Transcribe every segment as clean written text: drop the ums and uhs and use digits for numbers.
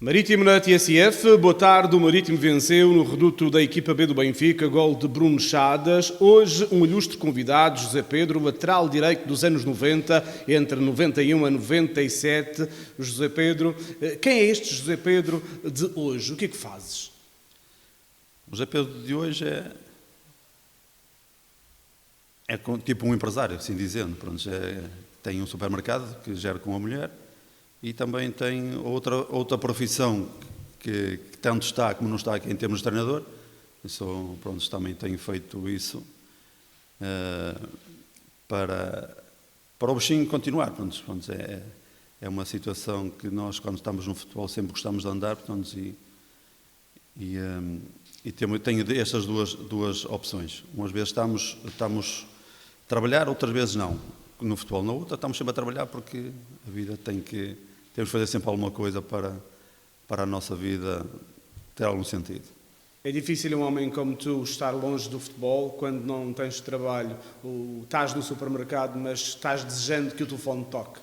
Marítimo na TSF, boa tarde, o Marítimo venceu no reduto da equipa B do Benfica, gol de Bruno Chadas. Hoje um ilustre convidado, José Pedro, lateral direito dos anos 90, entre 91 a 97. José Pedro, quem é este José Pedro de hoje? O que é que fazes? O José Pedro de hoje é tipo um empresário, assim dizendo. Pronto, tem um supermercado que gera com a mulher e também tem outra profissão que tanto está como não está aqui em termos de treinador. Pronto, também tenho feito isso para o bichinho continuar. Pronto, é uma situação que nós, quando estamos no futebol, sempre gostamos de andar. Pronto, tenho estas duas opções. Umas vezes estamos a trabalhar, outras vezes não. No futebol, na outra, estamos sempre a trabalhar porque a vida temos que fazer sempre alguma coisa para a nossa vida ter algum sentido. É difícil um homem como tu estar longe do futebol quando não tens trabalho, estás no supermercado, mas estás desejando que o telefone toque?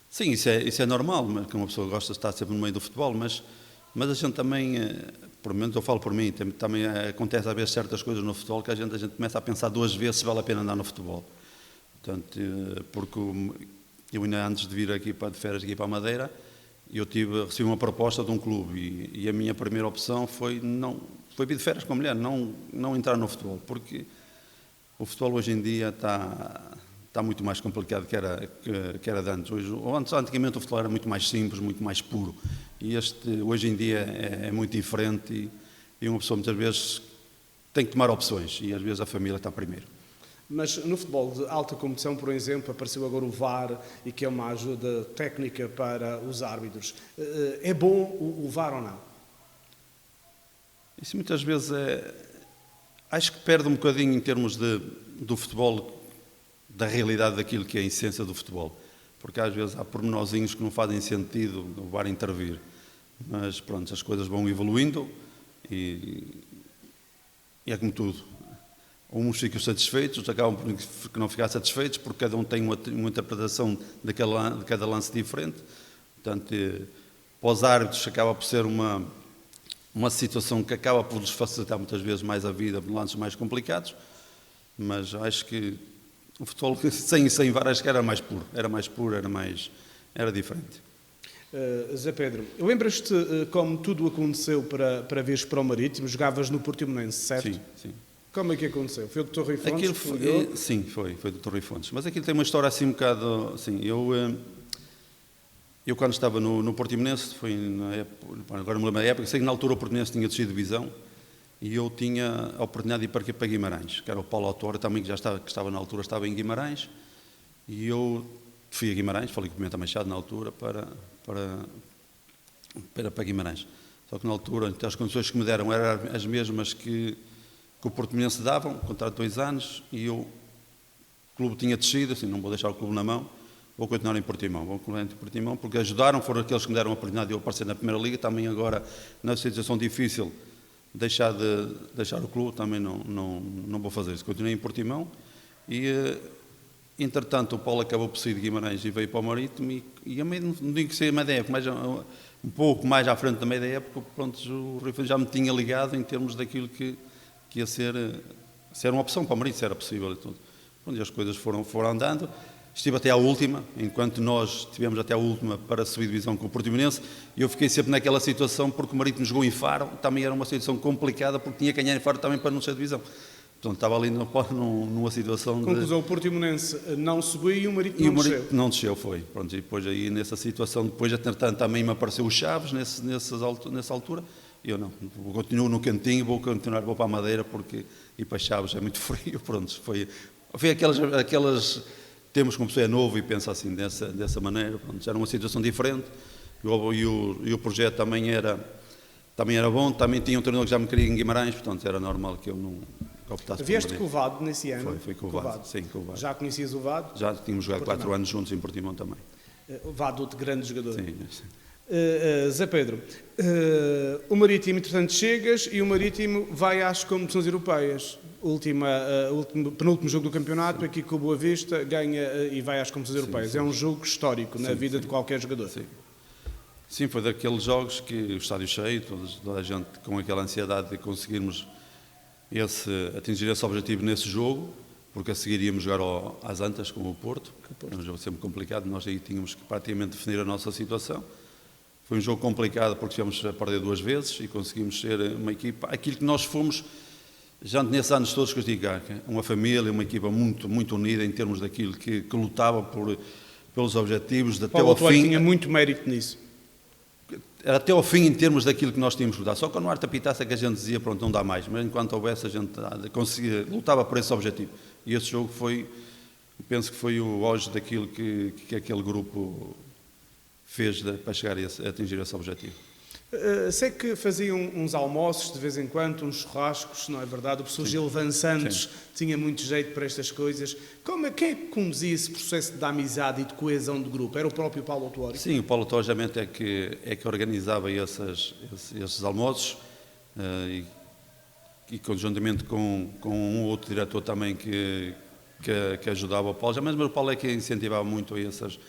Sim, isso é normal, mas que uma pessoa gosta de estar sempre no meio do futebol, mas a gente também, por menos eu falo por mim, também acontece às vezes certas coisas no futebol que a gente começa a pensar duas vezes se vale a pena andar no futebol. Portanto, porque eu ainda antes de vir aqui de férias aqui para a Madeira, recebi uma proposta de um clube e a minha primeira opção foi vir de férias com a mulher, não entrar no futebol, porque o futebol hoje em dia está muito mais complicado que era de antes. Antigamente o futebol era muito mais simples, muito mais puro, e hoje em dia é muito diferente e uma pessoa muitas vezes tem que tomar opções e às vezes a família está primeiro. Mas no futebol de alta competição, por exemplo, apareceu agora o VAR e que é uma ajuda técnica para os árbitros. É bom o VAR ou não? Isso muitas vezes acho que perde um bocadinho em termos do futebol, da realidade daquilo que é a essência do futebol. Porque às vezes há pormenorzinhos que não fazem sentido o VAR intervir. Mas pronto, as coisas vão evoluindo e é como tudo. Uns ficam satisfeitos, outros acabam por não ficar satisfeitos, porque cada um tem uma interpretação de cada lance diferente. Portanto, para os árbitros acaba por ser uma situação que acaba por lhes facilitar muitas vezes mais a vida, de lances mais complicados, mas acho que o futebol sem VAR acho que era mais puro, era diferente. Zé Pedro, lembras-te como tudo aconteceu para veres para o Marítimo? Jogavas no Portimonense, certo? Sim. Como é que aconteceu? Foi o Dr. Rui Fontes? Sim, foi o Dr. Rui Fontes. Mas aquilo tem uma história assim um bocado... Assim, eu quando estava no Portimonense, foi na época, agora me lembro da época, sei que na altura o Portimonense tinha descido de divisão e eu tinha a oportunidade de ir para Guimarães, que era o Paulo Autor, também que estava na altura, estava em Guimarães, e eu fui a Guimarães, falei com o Pimenta Machado na altura para Guimarães. Só que na altura as condições que me deram eram as mesmas que o Portimonense davam, contrato de 2 anos, e o clube tinha descido, assim, não vou deixar o clube na mão, vou continuar em Portimão, porque ajudaram, foram aqueles que me deram a oportunidade de eu aparecer na Primeira Liga, também agora, na situação difícil, deixar o clube, também não vou fazer isso. Continuei em Portimão e, entretanto, o Paulo acabou por sair de Guimarães e veio para o Marítimo e a meio, não digo que seja meia da época, mas um pouco mais à frente da meia da época, pronto, o Rui já me tinha ligado em termos daquilo que ia ser uma opção para o Marítimo, se era possível e tudo. E as coisas foram andando. Estive até à última, enquanto nós estivemos até à última para subir divisão com o Portimonense, e eu fiquei sempre naquela situação, porque o Marítimo jogou em Faro, também era uma situação complicada, porque tinha que ganhar em Faro também para não ser divisão. Portanto, estava ali numa situação Conclusão, o Portimonense não subiu e o Marítimo não desceu. Não desceu, foi. Pronto, e depois aí nessa situação, depois entretanto também me apareceu o Chaves nessa altura, e eu não, continuo no cantinho, vou para a Madeira, porque ir para Chaves é muito frio, pronto, foi aquelas temos como pessoa é novo e pensa assim dessa maneira, pronto, era uma situação diferente, e o projeto também era bom, também tinha um treinador que já me queria em Guimarães, portanto era normal que eu não optasse. Vieste com o Vado nesse ano? Foi com o Vado, sim, com o Vado. Já conhecias o Vado? Já tínhamos jogado 4 anos juntos em Portimão também. O Vado, outro grande jogador. Sim. Zé Pedro, o Marítimo, entretanto, chegas e o Marítimo vai às competições europeias. Penúltimo jogo do campeonato, aqui com o Boa Vista, ganha e vai às competições europeias. É um jogo histórico na vida de qualquer jogador. Sim. Sim, foi daqueles jogos que o estádio cheio, toda a gente com aquela ansiedade de conseguirmos atingir esse objetivo nesse jogo, porque a seguir íamos jogar às Antas com o Porto, era um jogo sempre complicado, nós aí tínhamos que praticamente definir a nossa situação. Foi um jogo complicado porque tivemos a perder 2 vezes e conseguimos ser uma equipa, aquilo que nós fomos, já nesses anos todos que eu digo, uma família, uma equipa muito, muito unida em termos daquilo que lutava pelos objetivos, de até ao fim. Tinha muito mérito nisso. Era até ao fim em termos daquilo que nós tínhamos que lutar. Só quando o Arte apitasse é que a gente dizia, pronto, não dá mais. Mas enquanto houvesse, a gente conseguia, lutava por esse objetivo. E esse jogo penso que foi o auge daquilo que aquele grupo fez para chegar a atingir esse objetivo. Sei que faziam uns almoços de vez em quando, uns churrascos, não é verdade? O professor Gilvan Santos tinha muito jeito para estas coisas. Quem é que conduzia esse processo de amizade e de coesão do grupo? Era o próprio Paulo Autuori? Sim, o Paulo Autuori geralmente é que organizava esses almoços e conjuntamente com um outro diretor também que ajudava o Paulo. Mas o Paulo é que incentivava muito a essas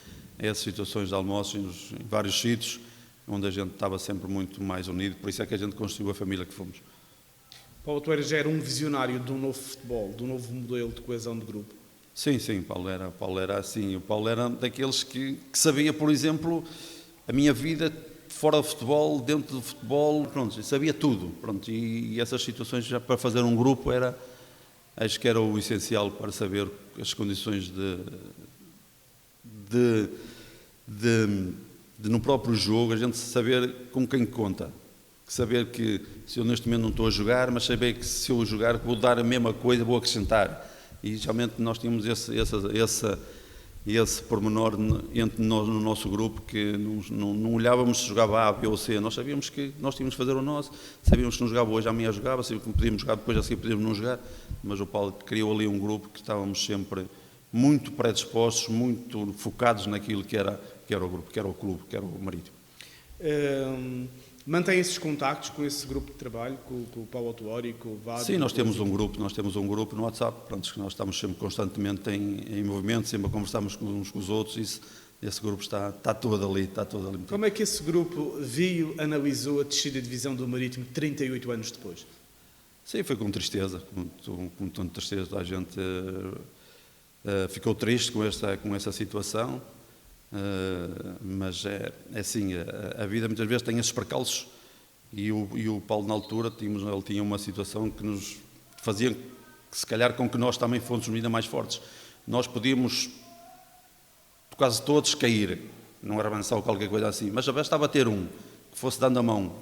situações de almoços em vários sítios, onde a gente estava sempre muito mais unido, por isso é que a gente construiu a família que fomos. Paulo Autuori já era um visionário de um novo futebol, de um novo modelo de coesão de grupo. Sim, Paulo era assim. O Paulo era daqueles que sabia, por exemplo, a minha vida fora do futebol, dentro do futebol, pronto, sabia tudo. Pronto, e essas situações, já para fazer um grupo, acho que era o essencial para saber as condições de no próprio jogo, a gente saber com quem conta. Saber que se eu neste momento não estou a jogar, mas saber que se eu jogar vou dar a mesma coisa, vou acrescentar. E geralmente nós tínhamos esse pormenor no nosso grupo, que não olhávamos se jogava A, B ou C, nós sabíamos que nós tínhamos de fazer o nosso, sabíamos que não jogava hoje, amanhã jogava, sabíamos que podíamos jogar depois, assim podíamos não jogar, mas o Paulo criou ali um grupo que estávamos sempre muito predispostos, muito focados naquilo que era o grupo, que era o clube, que era o Marítimo. Mantém esses contactos com esse grupo de trabalho, com o Paulo Autuori, com o Vado? Sim, nós temos um grupo no WhatsApp, pronto, que nós estamos sempre constantemente em movimento, sempre a conversarmos uns com os outros, esse grupo está todo ali. Como é que esse grupo analisou a descida de divisão do Marítimo 38 anos depois? Sim, foi com tristeza, com tanta tristeza, a gente ficou triste com essa situação. Mas é assim, a vida muitas vezes tem esses percalços e o Paulo na altura ele tinha uma situação que nos fazia se calhar com que nós também fôssemos ainda mais fortes. Nós podíamos quase todos cair, não era avançar ou qualquer coisa assim, mas bastava ter um que fosse dando a mão,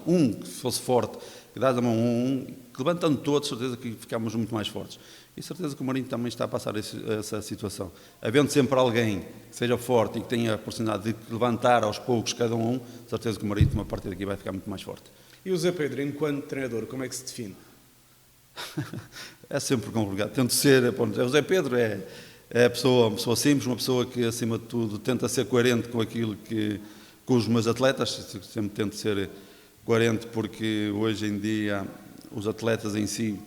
um que fosse forte, que dá a mão que levantando todos, certeza que ficámos muito mais fortes. E certeza que o Marinho também está a passar essa situação. Havendo sempre alguém que seja forte e que tenha a oportunidade de levantar aos poucos cada um, certeza que o Marinho, a partir daqui, vai ficar muito mais forte. E o Zé Pedro, enquanto treinador, como é que se define? É sempre complicado. Tento ser... O Zé Pedro é uma pessoa simples, uma pessoa que, acima de tudo, tenta ser coerente com aquilo com os meus atletas. Sempre tento ser coerente porque, hoje em dia, os atletas em si...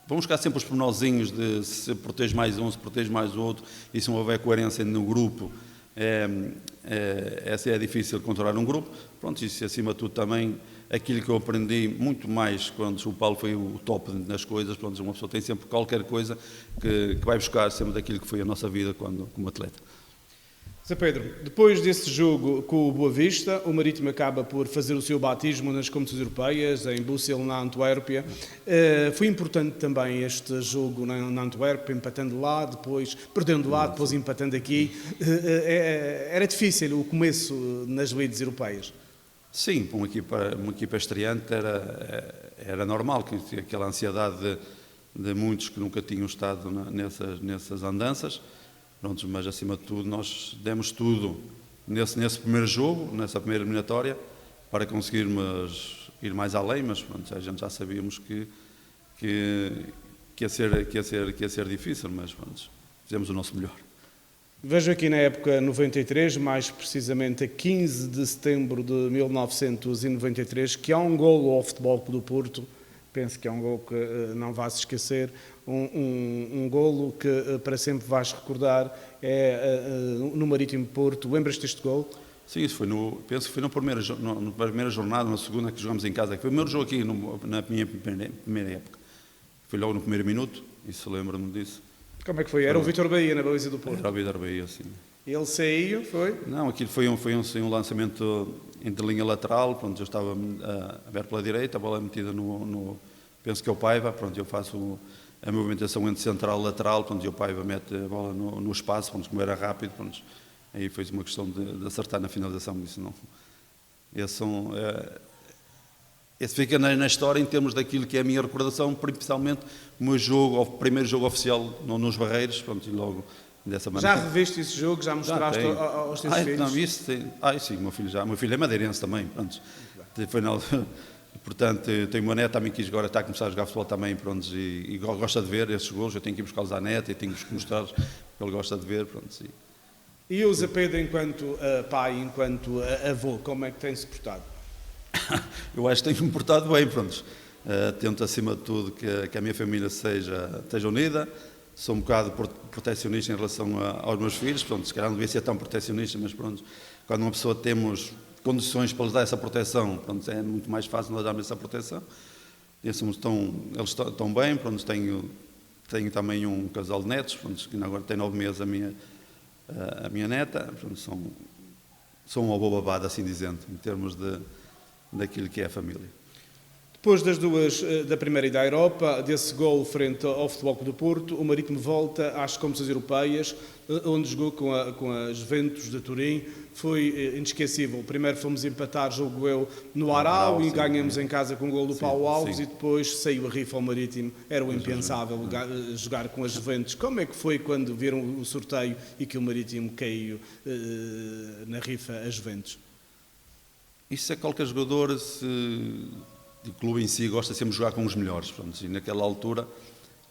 Vamos buscar sempre os pormenorzinhos de se protege mais um, se protege mais o outro, e se não houver coerência no grupo, é difícil controlar um grupo. Pronto, isso acima de tudo também, aquilo que eu aprendi muito mais quando o Paulo foi o top nas coisas, pronto, uma pessoa tem sempre qualquer coisa que vai buscar sempre daquilo que foi a nossa vida como atleta. Zé Pedro, depois desse jogo com o Boa Vista, o Marítimo acaba por fazer o seu batismo nas competições europeias, em Bussel, na Antuérpia. Foi importante também este jogo na Antuérpia, empatando lá, depois perdendo lá, depois empatando aqui. Era difícil o começo nas lides europeias? Sim, para uma equipa estreante era normal, que aquela ansiedade de muitos que nunca tinham estado nessas andanças. Pronto, mas acima de tudo nós demos tudo nesse primeiro jogo, nessa primeira eliminatória, para conseguirmos ir mais além, mas pronto, a gente já sabíamos que ia ser difícil, mas pronto, fizemos o nosso melhor. Vejo aqui na época 93, mais precisamente a 15 de setembro de 1993, que há um golo ao Futebol Clube do Porto. Penso que é um golo que não vais esquecer, um golo que para sempre vais recordar, no Marítimo Porto. Lembras-te deste golo? Sim, isso foi penso que foi na primeira jornada, na segunda que jogamos em casa, que foi o primeiro jogo aqui na minha primeira época. Foi logo no primeiro minuto, isso lembro-me disso. Como é que foi? Era o Vítor Bahia na baliza do Porto? Era o Vítor Bahia, sim. Ele saiu, foi? Não, aquilo foi um lançamento entre linha lateral, pronto, eu estava aberto pela direita, a bola metida penso que é o Paiva, pronto, eu faço a movimentação entre central e lateral, pronto, e o Paiva mete a bola no espaço, pronto, como era rápido, pronto, aí foi uma questão de acertar na finalização, isso não. Esse fica na história em termos daquilo que é a minha recordação, principalmente o meu jogo, o primeiro jogo oficial nos Barreiros, pronto, e logo dessa maneira. Já reviste esse jogo? Já mostraste aos teus filhos? Não, isso sim, o meu filho é madeirense também, pronto. Foi portanto, tenho uma neta também que agora está a começar a jogar futebol também, pronto, e gosta de ver esses golos, eu tenho que ir buscá-los à neta e tenho que mostrar que ele gosta de ver, pronto. E o Zé Pedro, enquanto pai, enquanto avô, como é que tem-se portado? Eu acho que tenho-me portado bem, pronto. Tento, acima de tudo, que a minha família esteja unida. Sou um bocado protecionista em relação aos meus filhos, pronto, se calhar não devia ser tão protecionista, mas pronto, quando uma pessoa temos condições para lhes dar essa proteção, pronto, é muito mais fácil nós darmos essa proteção. Eles estão bem, pronto, tenho também um casal de netos, pronto, que agora tem 9 meses a minha neta, pronto, sou um avô babado, assim dizendo, em termos daquilo que é a família. Depois da primeira ida à Europa, desse gol frente ao Futebol Clube do Porto, o Marítimo volta às competições europeias, onde jogou com a Juventus de Turim. Foi inesquecível. Primeiro fomos empatar, jogo eu, no Aral, e ganhamos em casa com o gol do Paulo Alves, e depois saiu a rifa ao Marítimo. Era o impensável jogar com a Juventus. Como é que foi quando viram o sorteio e que o Marítimo caiu na rifa a Juventus? Isso é qualquer jogador, o clube em si gosta sempre de jogar com os melhores, pronto, e naquela altura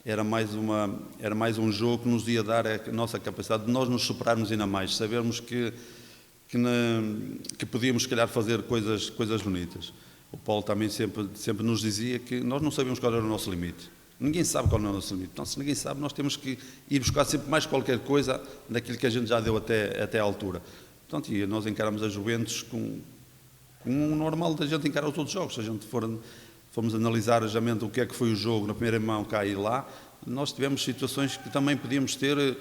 era mais um jogo que nos ia dar a nossa capacidade de nós nos superarmos ainda mais, sabermos que podíamos, se calhar, fazer coisas bonitas. O Paulo também sempre nos dizia que nós não sabíamos qual era o nosso limite. Ninguém sabe qual é o nosso limite. Então, se ninguém sabe, nós temos que ir buscar sempre mais qualquer coisa daquilo que a gente já deu até à altura. Portanto, e nós encaramos a Juventus com um normal da gente encarar os outros jogos. Se a gente formos analisar realmente o que é que foi o jogo na primeira mão cá e lá, nós tivemos situações que também podíamos ter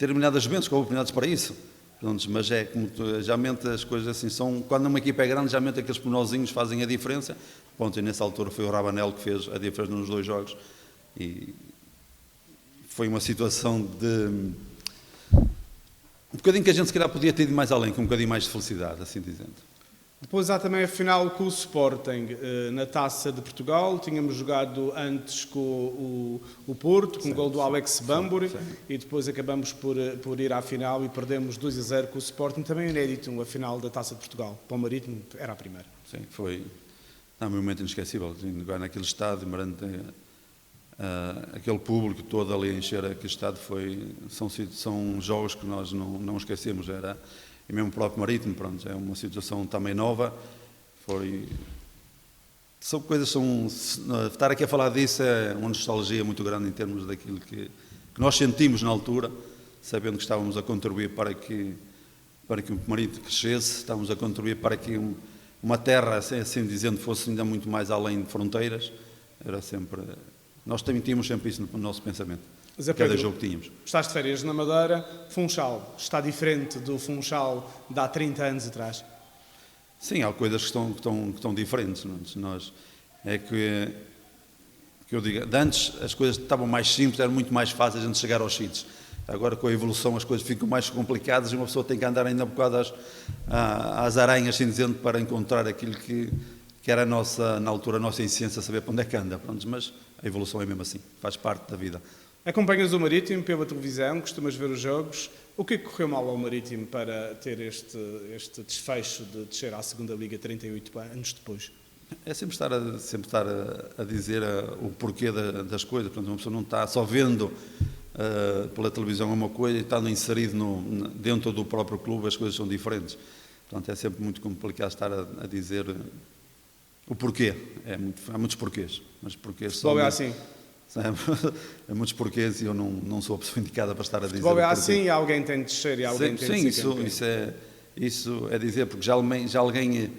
eliminado as Juventus, com oportunidades para isso. Mas como geralmente as coisas assim são, quando uma equipa é grande, geralmente aqueles pormenorzinhos fazem a diferença. E nessa altura foi o Rabanel que fez a diferença nos 2 jogos. E foi uma situação de um bocadinho que a gente se calhar podia ter ido mais além, com um bocadinho mais de felicidade, assim dizendo. Depois há também a final com o Sporting na Taça de Portugal. Tínhamos jogado antes com o Porto, com o gol do Alex Bamburi, e depois acabamos por ir à final e perdemos 2-0 com o Sporting. Também inédito a final da Taça de Portugal. Para o Marítimo era a primeira. Sim, foi um momento inesquecível. Jogar naquele estádio, aquele público todo ali a encher aquele estádio, são jogos que nós não esquecemos. E mesmo o próprio Marítimo, pronto, é uma situação também nova. São coisas, estar aqui a falar disso é uma nostalgia muito grande em termos daquilo que nós sentimos na altura, sabendo que estávamos a contribuir para que o Marítimo crescesse, estávamos a contribuir para que uma terra, assim dizendo, fosse ainda muito mais além de fronteiras. Era sempre, nós também tínhamos sempre isso no nosso pensamento. Zé Pedro, cada jogo que tínhamos. Estás de férias na Madeira. Funchal está diferente do Funchal de há 30 anos atrás? Sim, há coisas que estão diferentes. Que eu digo, de antes as coisas estavam mais simples, era muito mais fácil a gente chegar aos sítios. Agora, com a evolução, as coisas ficam mais complicadas e uma pessoa tem que andar ainda um bocado às aranhas, assim dizendo, para encontrar aquilo que era na altura a nossa essência, saber para onde é que anda. Pronto, mas a evolução é mesmo assim, faz parte da vida. Acompanhas o Marítimo pela televisão, costumas ver os jogos. O que correu mal ao Marítimo para ter este desfecho de descer à segunda Liga 38 anos depois? É sempre estar a dizer o porquê das coisas. Portanto, uma pessoa não está só vendo pela televisão uma coisa e estando inserido dentro do próprio clube, as coisas são diferentes. Portanto, é sempre muito complicado estar a dizer o porquê. Há muitos porquês. Mas porquês futebol é assim. Há muitos porquês e eu não sou a pessoa indicada para estar a dizer. Futebol é assim e alguém tem de descer e alguém tem de ser campeão. Isso é dizer, porque já alguém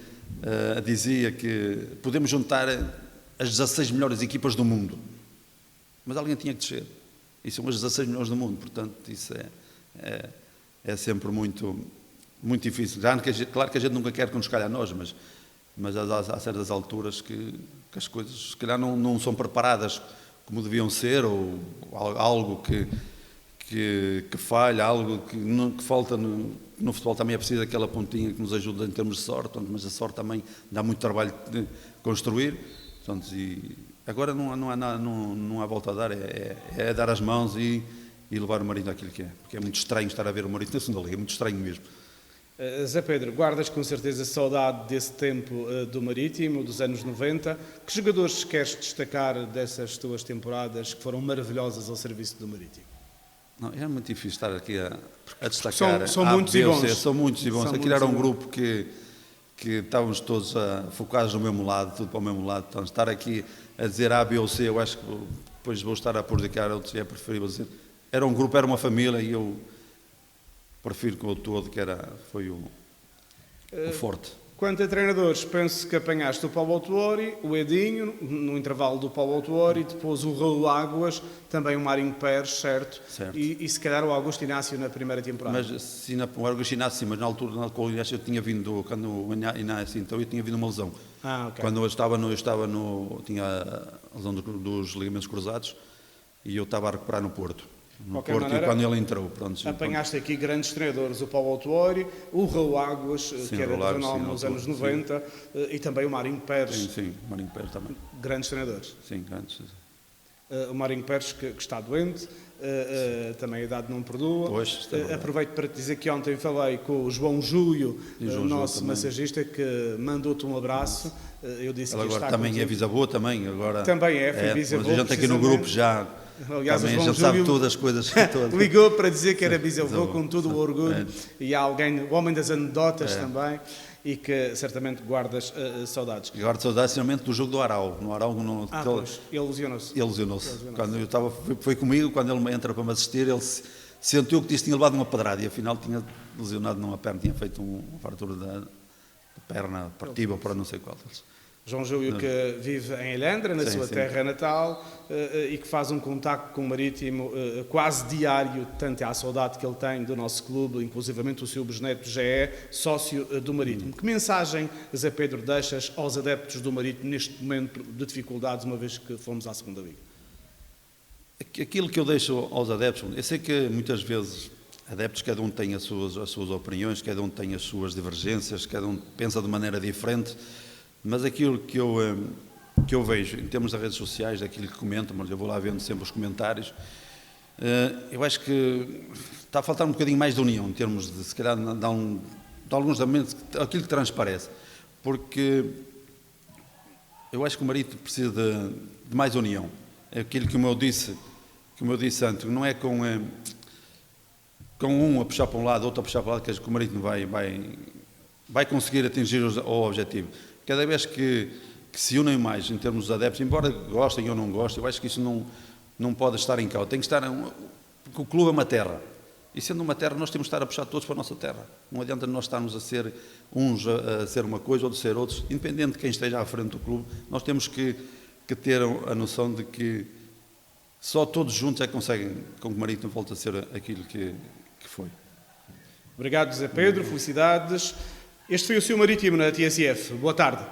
dizia que podemos juntar as 16 melhores equipas do mundo, mas alguém tinha que descer. E são as 16 melhores do mundo, portanto, isso é sempre muito, muito difícil. Claro que a gente nunca quer que nos calhe a nós, mas há certas alturas que as coisas, se calhar, não são preparadas como deviam ser, ou algo que falha, algo que falta no futebol. Também é preciso aquela pontinha que nos ajuda em termos de sorte, mas a sorte também dá muito trabalho de construir. Portanto, e agora não há volta a dar, é dar as mãos e levar o Marítimo àquilo que é, porque é muito estranho estar a ver o Marítimo na segunda liga, é muito estranho mesmo. Zé Pedro, guardas com certeza saudade desse tempo do Marítimo, dos anos 90. Que jogadores queres destacar dessas tuas temporadas que foram maravilhosas ao serviço do Marítimo? Não, é muito difícil estar aqui a destacar. São muitos e bons. São muitos e bons. Aquilo era um grupo que estávamos todos focados no mesmo lado, tudo para o mesmo lado. Então, estar aqui a dizer A, B ou C, eu acho que depois vou estar a prejudicar outros, é preferível dizer. Era um grupo, era uma família, e eu prefiro que o todo, foi o forte. Quanto a treinadores, penso que apanhaste o Paulo Autuori, o Edinho, no intervalo do Paulo Autuori, depois o Raul Águas, também o Marinho Pérez, certo? E se calhar o Augusto Inácio na primeira temporada. Mas sim, o Augusto Inácio, sim, mas na altura, com o Inácio, eu tinha vindo, quando o Inácio, então eu tinha vindo uma lesão. Ok. Quando eu tinha a lesão dos ligamentos cruzados, e eu estava a recuperar no Porto. No Porto, maneira, e quando ele entrou, pronto. Apanhaste aqui grandes treinadores, o Paulo Autuori, o Raul Águas, sim, que era de Renal nos anos 90, e também o Marinho Pérez. Sim, o Marinho Pérez também. Grandes treinadores. Sim, grandes. O Marinho Pérez, que está doente, também a idade não perdoa. Pois, aproveito para te dizer que ontem falei com o João Júlio, nosso massagista, que mandou-te um abraço. Eu disse ele que agora está também contigo. É bisavô também. Agora, também foi bisavô. Mas a gente aqui no grupo já... Aliás, também a gente sabe todas as coisas. Ligou para dizer que era bisavô com todo o orgulho. E há alguém, o homem das anedotas também, e que certamente guardas saudades. E guardo saudades, sinceramente, do jogo do Arau. No Arau, pois, ele lesionou-se. Ele lesionou-se. Quando eu estava, foi comigo, quando ele entra para me assistir, ele sentiu que tinha levado uma pedrada e afinal tinha lesionado numa perna, tinha feito uma fratura da perna partida para não sei qual deles. João Júlio, que vive em Ilhandra, na sua terra natal, e que faz um contacto com o Marítimo quase diário, tanto é a saudade que ele tem do nosso clube, inclusivamente o seu bisneto já é sócio do Marítimo. Que mensagem, Zé Pedro, deixas aos adeptos do Marítimo neste momento de dificuldades, uma vez que fomos à segunda liga? Aquilo que eu deixo aos adeptos, eu sei que muitas vezes adeptos, cada um tem as suas opiniões, cada um tem as suas divergências, cada um pensa de maneira diferente. Mas aquilo que eu vejo, em termos das redes sociais, daquilo que comentam, mas eu vou lá vendo sempre os comentários, eu acho que está a faltar um bocadinho mais de união, em termos de, se calhar, de alguns momentos, aquilo que transparece. Porque eu acho que o Marítimo precisa de mais união. É aquilo que eu disse antes, não é com um a puxar para um lado, outro a puxar para o lado, que o Marítimo vai conseguir atingir o objetivo. Cada vez que se unem mais em termos dos adeptos, embora gostem ou não gostem, eu acho que isso não pode estar em causa. Tem que estar... Porque o clube é uma terra. E sendo uma terra, nós temos que estar a puxar todos para a nossa terra. Não adianta nós estarmos a ser uns a ser uma coisa, outros a ser outros. Independente de quem esteja à frente do clube, nós temos que ter a noção de que só todos juntos é que conseguem com que o Marítimo volte a ser aquilo que foi. Obrigado, Zé Pedro. Felicidades. Este foi o seu Marítimo na TSF. Boa tarde.